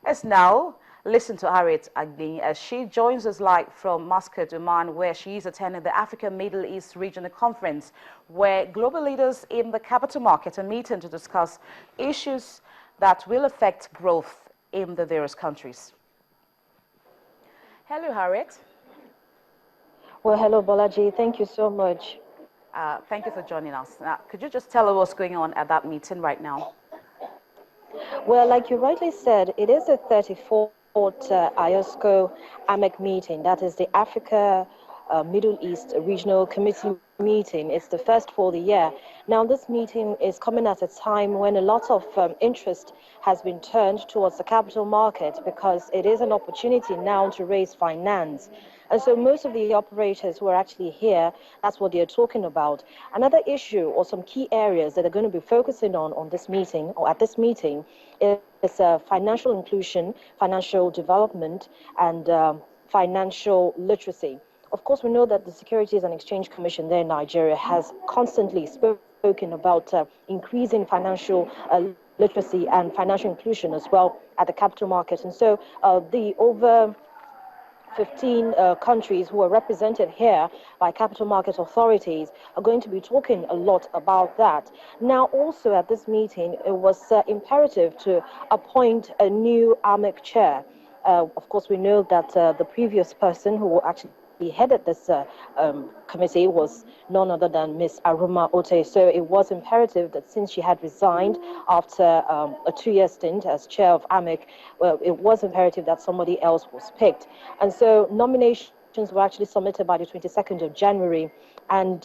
Let's now listen to Harriet Agbenyi as she joins us live from Muscat, Oman, where she is attending the Africa Middle East Regional Conference, where global leaders in the capital market are meeting to discuss issues that will affect growth in the various countries. Hello, Harriet. Well, hello, Bolaji. Thank you so much. Thank you for joining us. Now, could you just tell us what's going on at that meeting right now? Well, like you rightly said, it is the 34th IOSCO AMEC meeting. That is the Africa Middle East Regional Committee meeting. It's the first for the year. Now, this meeting is coming at a time when a lot of interest has been turned towards the capital market because it is an opportunity now to raise finance. And so most of the operators who are actually here, that's what they're talking about. Another issue or some key areas that are going to be focusing on this meeting or at this meeting is financial inclusion, financial development, and financial literacy. Of course, we know that the Securities and Exchange Commission there in Nigeria has constantly spoken about increasing financial literacy and financial inclusion as well at the capital market. And so the over 15 countries who are represented here by capital market authorities are going to be talking a lot about that. Now, also at this meeting, it was imperative to appoint a new AMEC chair. Of course, we know that the previous person who actually headed this committee was none other than Ms. Aruma Ote. So it was imperative that since she had resigned after a 2-year stint as chair of AMEC, well, it was imperative that somebody else was picked. And so nominations were actually submitted by the 22nd of January. And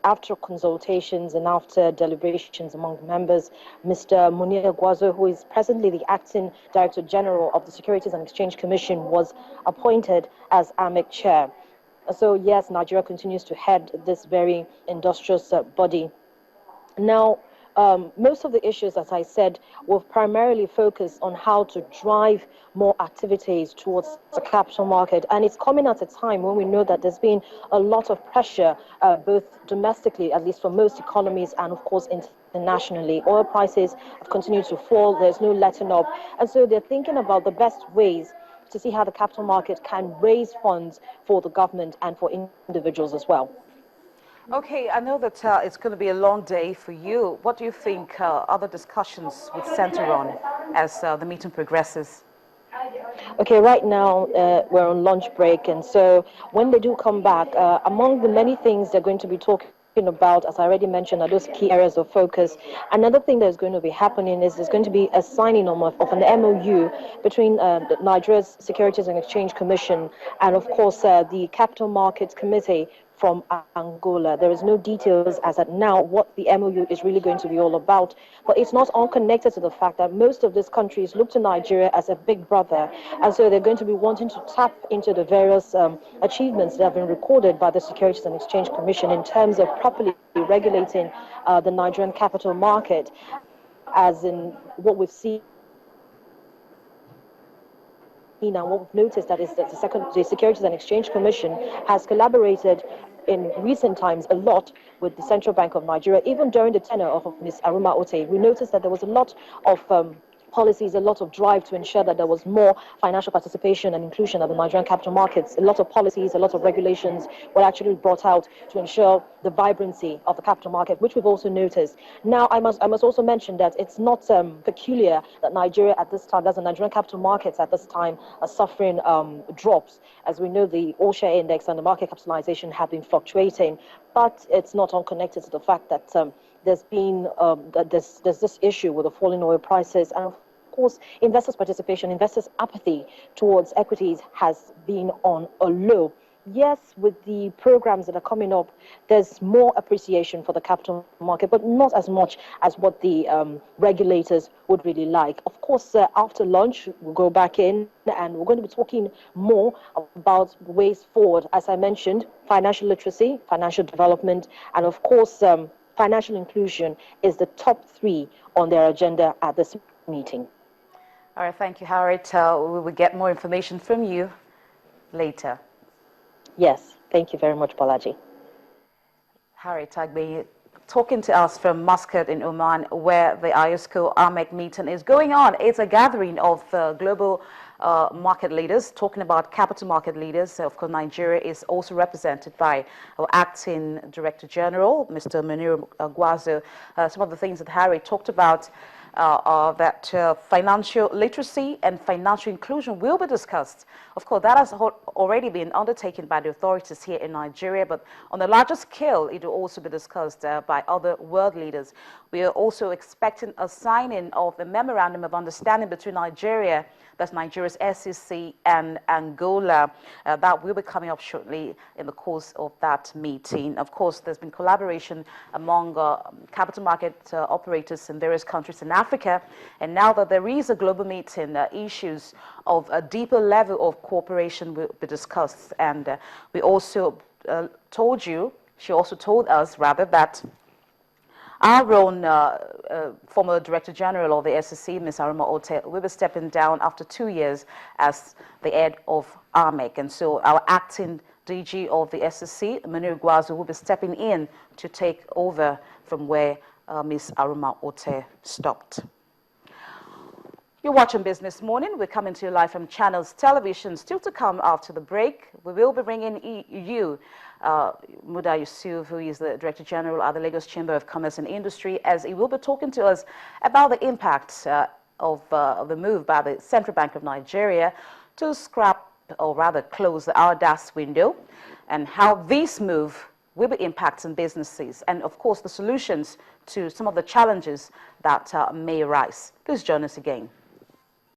after consultations and after deliberations among the members, Mr. Munir Gwazo, who is presently the acting Director General of the Securities and Exchange Commission, was appointed as AMEC chair. So yes, Nigeria continues to head this very industrious body. Now, most of the issues, as I said, will primarily focus on how to drive more activities towards the capital market. And it's coming at a time when we know that there's been a lot of pressure, both domestically, at least for most economies, and of course internationally. Oil prices have continued to fall. There's no letting up. And so they're thinking about the best ways to see how the capital market can raise funds for the government and for individuals as well. Okay, I know that it's going to be a long day for you. What do you think other discussions would center on as the meeting progresses? Okay, right now we're on lunch break, and so when they do come back, among the many things they're going to be talking about, as I already mentioned, are those key areas of focus. Another thing that's going to be happening is there's going to be a signing of an MOU between Nigeria's Securities and Exchange Commission and, of course, the Capital Markets Committee from Angola. There is no details as at now what the MOU is really going to be all about, but it's not unconnected to the fact that most of these countries look to Nigeria as a big brother, and so they're going to be wanting to tap into the various achievements that have been recorded by the Securities and Exchange Commission in terms of properly regulating the Nigerian capital market, as in what we've seen. And what we've noticed that is that the Securities and Exchange Commission has collaborated in recent times a lot with the Central Bank of Nigeria, even during the tenure of Ms. Aruma Ote. We noticed that there was a lot of policies, a lot of drive to ensure that there was more financial participation and inclusion at the Nigerian capital markets. A lot of policies, a lot of regulations were actually brought out to ensure the vibrancy of the capital market, which we've also noticed. Now, I must also mention that it's not peculiar that Nigeria at this time, that's the Nigerian capital markets at this time, are suffering drops. As we know, the all-share index and the market capitalization have been fluctuating, but it's not unconnected to the fact that there's been there's this issue with the falling oil prices, and of course investors' participation, investors' apathy towards equities has been on a low. Yes, with the programs that are coming up, there's more appreciation for the capital market, but not as much as what the regulators would really like. Of course, after lunch, we'll go back in and we're going to be talking more about ways forward. As I mentioned, financial literacy, financial development, and of course, financial inclusion is the top 3 on their agenda at this meeting. All right, thank you, Harriet. We will get more information from you later. Yes, thank you very much, Bolaji. Harriet Agbenyi, talking to us from Muscat in Oman, where the IOSCO AMEC meeting is going on. It's a gathering of global market leaders, talking about capital market leaders. Of course, Nigeria is also represented by our acting Director General, Mr. Munir Gwazo. Some of the things that Harry talked about are that financial literacy and financial inclusion will be discussed. Of course, that has already been undertaken by the authorities here in Nigeria, but on a larger scale, it will also be discussed by other world leaders. We are also expecting a signing of a memorandum of understanding between Nigeria, that's Nigeria's SEC, and Angola. That will be coming up shortly in the course of that meeting. Of course, there's been collaboration among capital market operators in various countries in Africa. And now that there is a global meeting, issues of a deeper level of cooperation will be discussed. And we also she also told us, rather, that our own former Director General of the SEC, Ms. Aruma Ote, will be stepping down after 2 years as the head of AMEC. And so our acting DG of the SEC, Munir Gwazo, will be stepping in to take over from where Ms. Aruma Ote stopped. You're watching Business Morning. We're coming to you live from Channels Television. Still to come after the break, we will be bringing you Muda Yusuf, who is the Director General at the Lagos Chamber of Commerce and Industry, as he will be talking to us about the impact of the move by the Central Bank of Nigeria to scrap, or rather close, the hour-dash window, and how this move will be impacting businesses, and of course the solutions to some of the challenges that may arise. Please join us again.